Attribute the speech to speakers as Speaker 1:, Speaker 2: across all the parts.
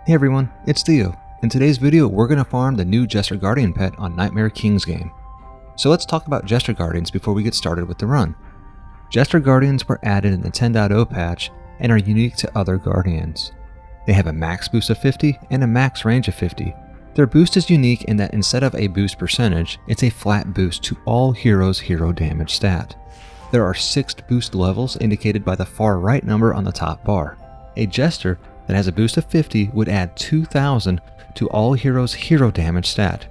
Speaker 1: Hey everyone, it's Theo. In today's video, we're going to farm the new Jester Guardian pet on Nightmare King's game. So let's talk about Jester Guardians before we get started with the run. Jester Guardians were added in the 10.0 patch and are unique to other Guardians. They have a max boost of 50 and a max range of 50. Their boost is unique in that instead of a boost percentage, it's a flat boost to all heroes' hero damage stat. There are 6 boost levels indicated by the far right number on the top bar. A Jester that has a boost of 50 would add 2,000 to all heroes' hero damage stat.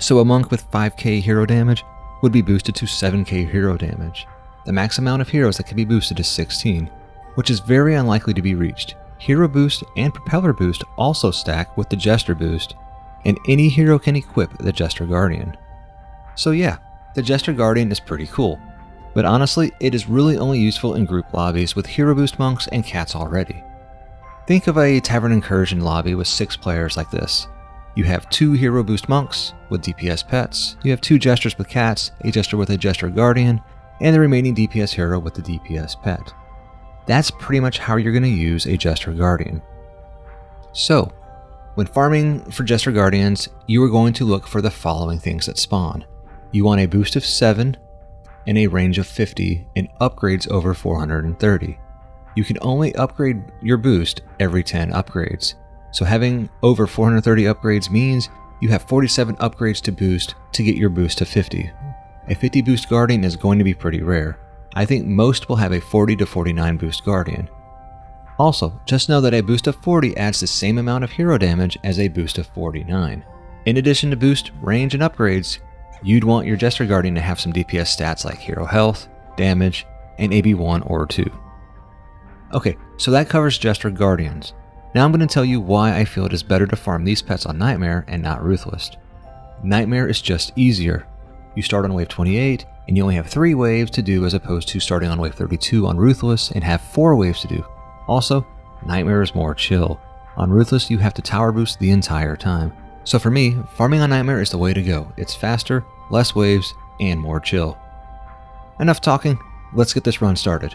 Speaker 1: So a monk with 5k hero damage would be boosted to 7k hero damage. The max amount of heroes that can be boosted is 16, which is very unlikely to be reached. Hero boost and propeller boost also stack with the Jester boost, and any hero can equip the Jester Guardian. So yeah, the Jester Guardian is pretty cool, but honestly it is really only useful in group lobbies with hero boost monks and cats already. Think of a Tavern Incursion lobby with 6 players like this. You have 2 hero boost monks with DPS pets, you have 2 jesters with cats, a jester with a Jester Guardian, and the remaining DPS hero with the DPS pet. That's pretty much how you're going to use a Jester Guardian. So, when farming for Jester Guardians, you are going to look for the following things that spawn. You want a boost of 7 and a range of 50 and upgrades over 430. You can only upgrade your boost every 10 upgrades. So having over 430 upgrades means you have 47 upgrades to boost to get your boost to 50. A 50 boost Guardian is going to be pretty rare. I think most will have a 40 to 49 boost Guardian. Also, just know that a boost of 40 adds the same amount of hero damage as a boost of 49. In addition to boost, range, and upgrades, you'd want your Jester Guardian to have some DPS stats like hero health, damage, and AB 1 or 2. Okay, so that covers Jester Guardians. Now I'm going to tell you why I feel it is better to farm these pets on Nightmare and not Ruthless. Nightmare is just easier. You start on wave 28 and you only have 3 waves to do as opposed to starting on wave 32 on Ruthless and have 4 waves to do. Also, Nightmare is more chill. On Ruthless you have to tower boost the entire time. So for me, farming on Nightmare is the way to go. It's faster, less waves, and more chill. Enough talking, let's get this run started.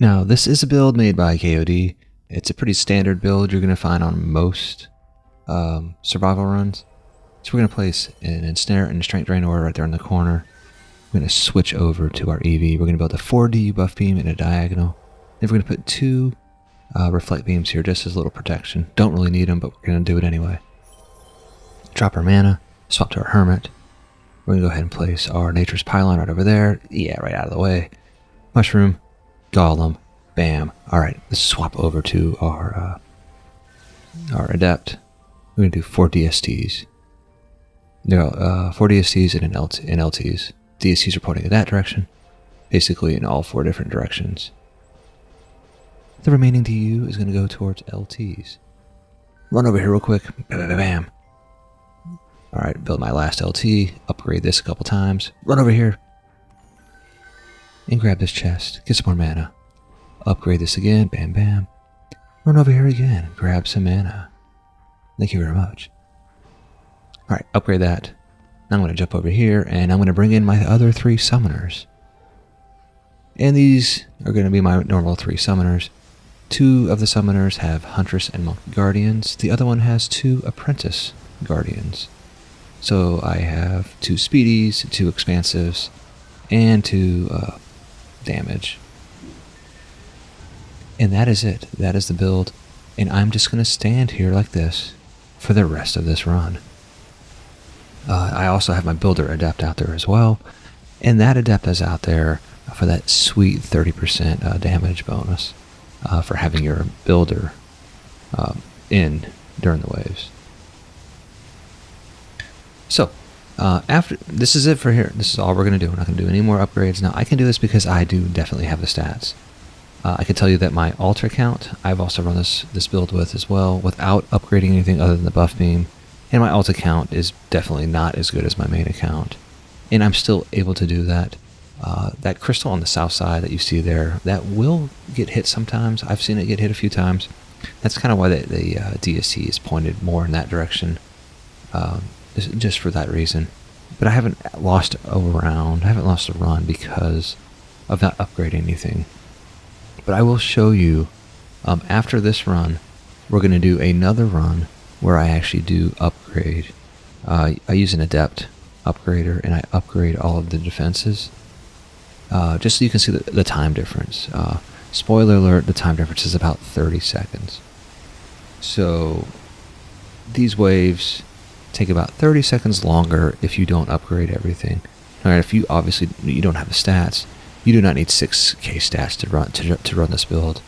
Speaker 1: Now, this is a build made by KOD. It's a pretty standard build you're going to find on most survival runs. So we're going to place an Ensnare and a Strength Drain Aura right there in the corner. We're going to switch over to our EV. We're going to build a 4D buff beam in a diagonal. Then we're going to put 2 Reflect Beams here just as a little protection. Don't really need them, but we're going to do it anyway. Drop our mana, swap to our Hermit. We're going to go ahead and place our Nature's Pylon right over there. Yeah, right out of the way. Mushroom. Golem, bam. Alright, let's swap over to our Adept. We're going to do 4 DSTs. There are 4 DSTs and LTs. DSTs are pointing in that direction, basically in all 4 different directions. The remaining DU is going to go towards LTs. Run over here real quick. Bam. Alright, build my last LT, upgrade this a couple times. Run over here. And grab this chest, get some more mana. Upgrade this again, bam bam. Run over here again, grab some mana. Thank you very much. Alright, upgrade that. Now I'm going to jump over here and I'm going to bring in my other 3 summoners. And these are going to be my normal 3 summoners. 2 of the summoners have Huntress and Monk Guardians. The other one has 2 Apprentice Guardians. So I have 2 Speedies, 2 Expansives, and 2 damage. And that is it. That is the build. And I'm just going to stand here like this for the rest of this run. I also have my Builder Adept out there as well. And that Adept is out there for that sweet 30% damage bonus for having your Builder in during the waves. So, after this is it for here. This is all we're going to do. We're not going to do any more upgrades. Now, I can do this because I do definitely have the stats. I can tell you that my altar count, I've also run this build with as well, without upgrading anything other than the buff beam. And my altar count is definitely not as good as my main account. And I'm still able to do that. That crystal on the south side that you see there, that will get hit sometimes. I've seen it get hit a few times. That's kind of why the DSC is pointed more in that direction. just for that reason. But I haven't lost a round. I haven't lost a run because of not upgrading anything. But I will show you, after this run, we're going to do another run where I actually do upgrade. I use an adept upgrader and I upgrade all of the defenses. Just so you can see the time difference. Spoiler alert, the time difference is about 30 seconds. So these waves take about 30 seconds longer if you don't upgrade everything. Alright, if you obviously you don't have the stats, you do not need 6k stats to run this build.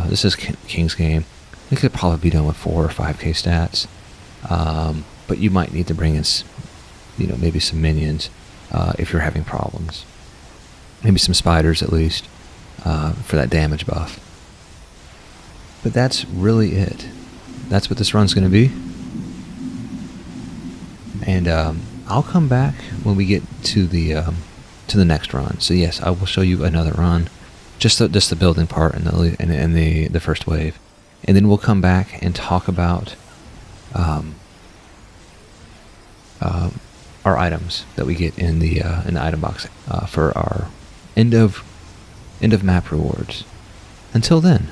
Speaker 1: This is King's game. It could probably be done with 4 or 5k stats, but you might need to bring in, maybe some minions if you're having problems. Maybe some spiders at least for that damage buff. But that's really it. That's what this run's going to be. And I'll come back when we get to the next run. So yes, I will show you another run, just the building part and the first wave, and then we'll come back and talk about our items that we get in the item box for our end of map rewards. Until then.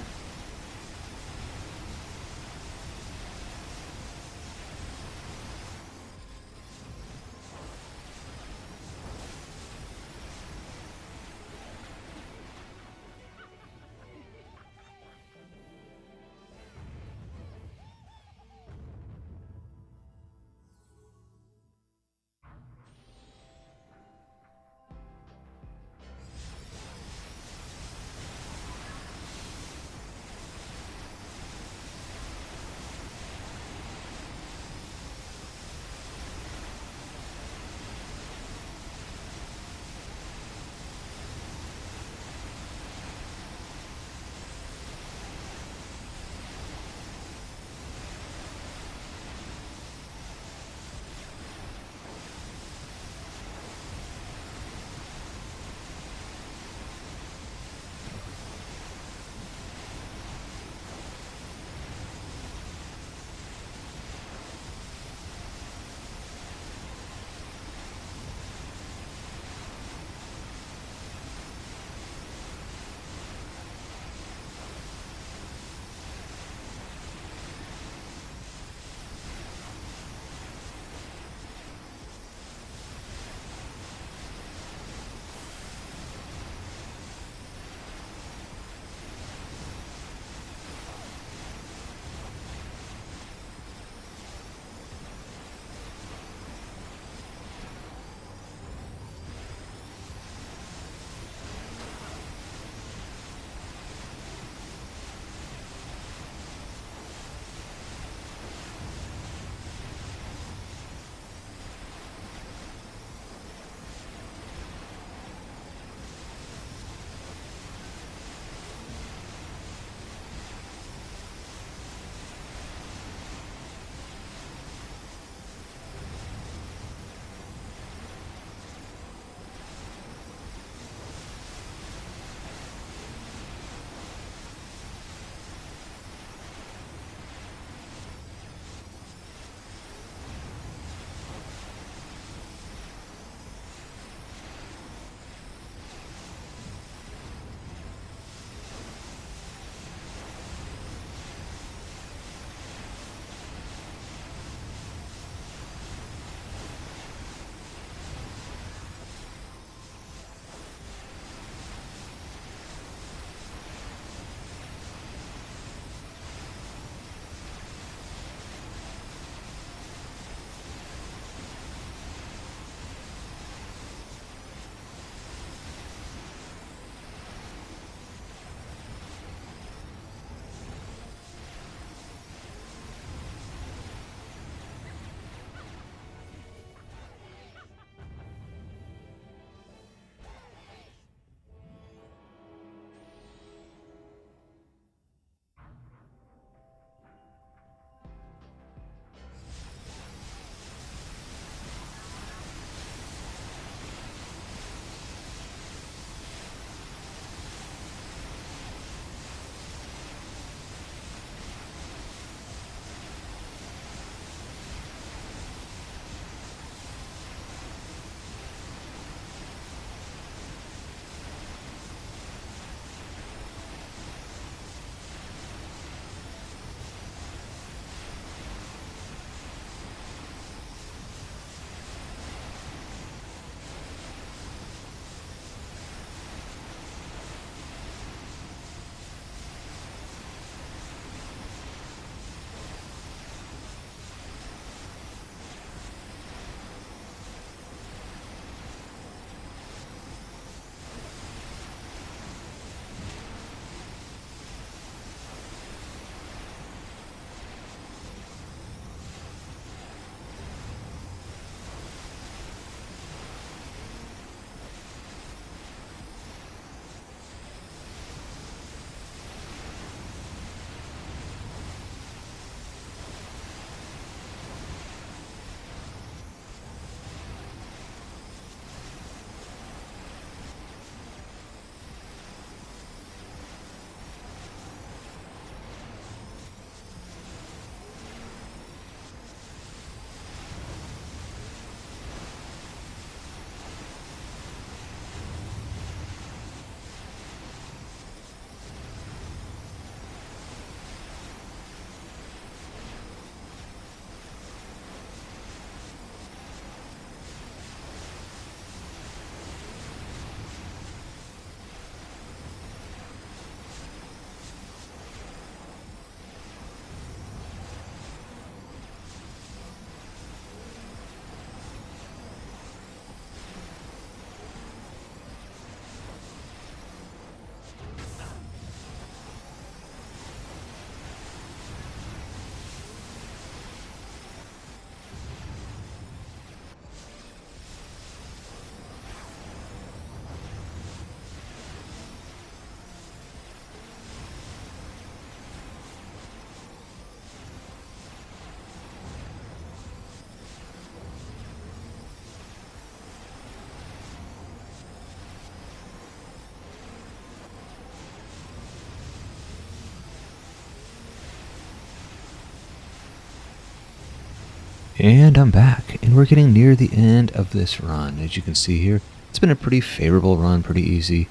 Speaker 1: And I'm back, and we're getting near the end of this run. As you can see here, it's been a pretty favorable run, pretty easy.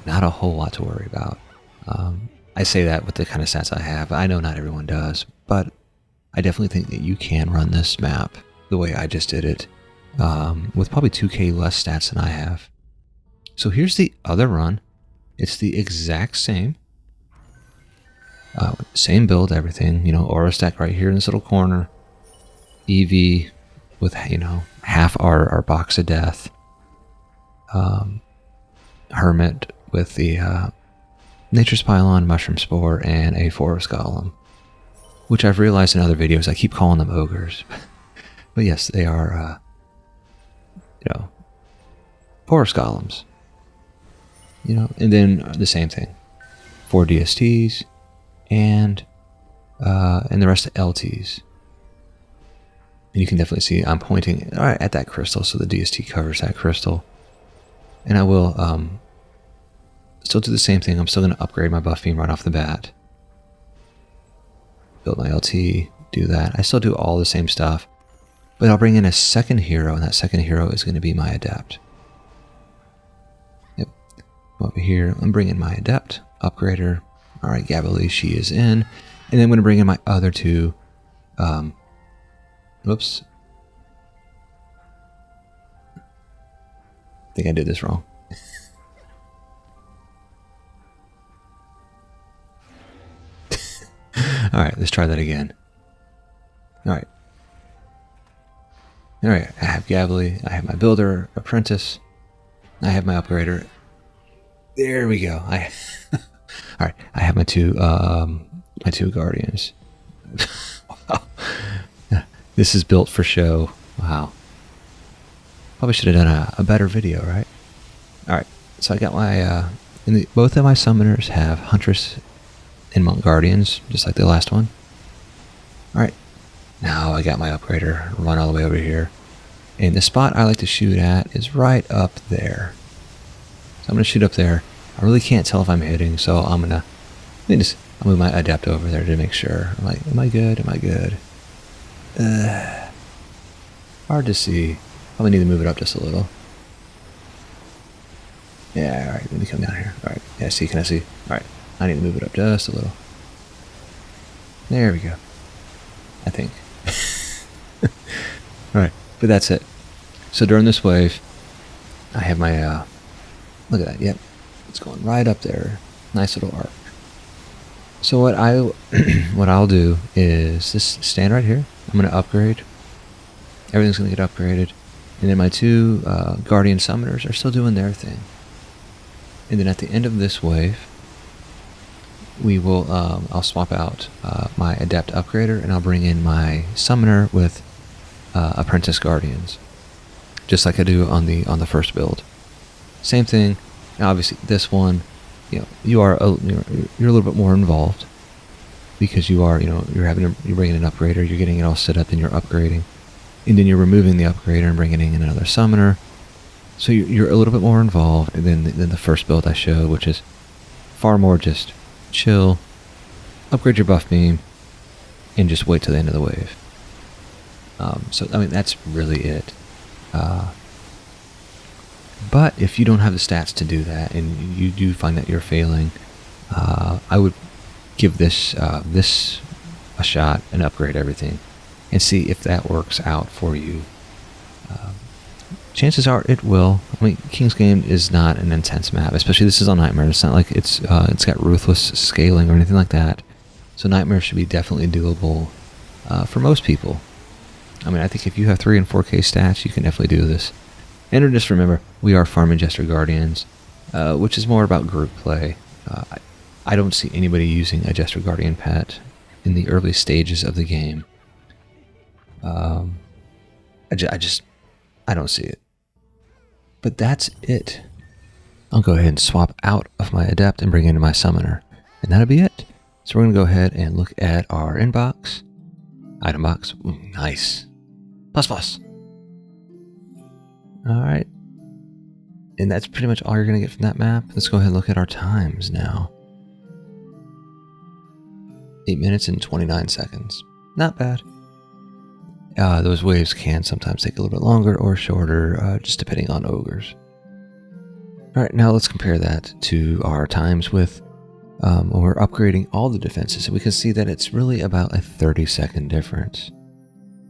Speaker 1: Not a whole lot to worry about. I say that with the kind of stats I have. I know not everyone does, but I definitely think that you can run this map the way I just did it, with probably 2k less stats than I have. So here's the other run. It's the exact same. Same build, everything. You know, aura stack right here in this little corner. EV with, you know, half our box of death. Hermit with the Nature's Pylon, Mushroom Spore, and a Forest Golem. Which I've realized in other videos, I keep calling them ogres. But yes, they are, you know, Forest Golems. You know, and then the same thing. 4 DSTs and the rest of LTs. And you can definitely see I'm pointing right at that crystal, so the DST covers that crystal. And I will still do the same thing. I'm still going to upgrade my buff beam right off the bat. Build my LT, do that. I still do all the same stuff. But I'll bring in a second hero, and that second hero is going to be my Adept. Yep. Over here, I'm bringing my Adept, upgrader. Alright, Gabby, she is in. And then I'm going to bring in my other two. Whoops. I think I did this wrong. Alright, let's try that again. Alright. Alright, I have Gabby, I have my builder, apprentice, I have my upgrader. There we go. Alright, I have my two guardians. Wow. This is built for show. Wow. Probably should have done a better video, right? Alright, so I got my both of my summoners have Huntress and Monk Guardians, just like the last one. Alright, now I got my upgrader, run all the way over here. And the spot I like to shoot at is right up there. So I'm going to shoot up there. I really can't tell if I'm hitting, so I'll move my Adept over there to make sure. I'm like, am I good? Am I good? Hard to see. Probably need to move it up just a little. Yeah, alright, let me come down here. Alright, yeah, see, can I see? Alright, I need to move it up just a little. There we go. I think. Alright, but that's it. So during this wave, I have my, look at that, yep. It's going right up there. Nice little arc. So what I'll do is just stand right here. I'm going to upgrade. Everything's going to get upgraded. And then my two Guardian Summoners are still doing their thing. And then at the end of this wave, we will, I'll swap out my Adept Upgrader, and I'll bring in my Summoner with Apprentice Guardians. Just like I do on the first build. Same thing. Now obviously this one, you know, you're a little bit more involved because you are, you know, you're bringing an upgrader, you're getting it all set up, and you're upgrading, and then you're removing the upgrader and bringing in another summoner. So you're a little bit more involved than the first build I showed, which is far more just chill, upgrade your buff beam, and just wait till the end of the wave. So I mean that's really it. But if you don't have the stats to do that, and you do find that you're failing, I would give this a shot and upgrade everything, and see if that works out for you. Chances are it will. I mean, King's Game is not an intense map, especially this is on Nightmare. It's not like it's got ruthless scaling or anything like that. So Nightmare should be definitely doable for most people. I mean, I think if you have 3 and 4K stats, you can definitely do this. And just remember, we are farming Jester Guardians, which is more about group play. I don't see anybody using a Jester Guardian pet in the early stages of the game. I don't see it. But that's it. I'll go ahead and swap out of my Adept and bring in my Summoner. And that'll be it. So we're going to go ahead and look at our inbox. Item box. Ooh, nice. ++. Alright. And that's pretty much all you're going to get from that map. Let's go ahead and look at our times now. 8 minutes and 29 seconds. Not bad. Those waves can sometimes take a little bit longer or shorter, just depending on ogres. Alright, now let's compare that to our times with when we're upgrading all the defenses. We can see that it's really about a 30-second difference.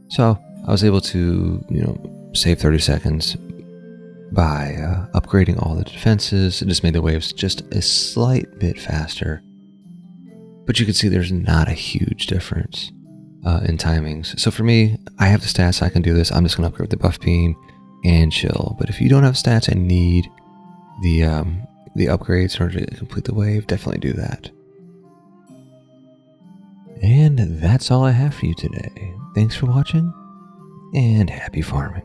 Speaker 1: So I was able to, save 30 seconds by upgrading all the defenses. It just made the waves just a slight bit faster. But you can see there's not a huge difference in timings. So for me, I have the stats, I can do this. I'm just going to upgrade the buff beam and chill. But if you don't have stats and need the upgrades in order to complete the wave, definitely do that. And that's all I have for you today. Thanks for watching, and happy farming.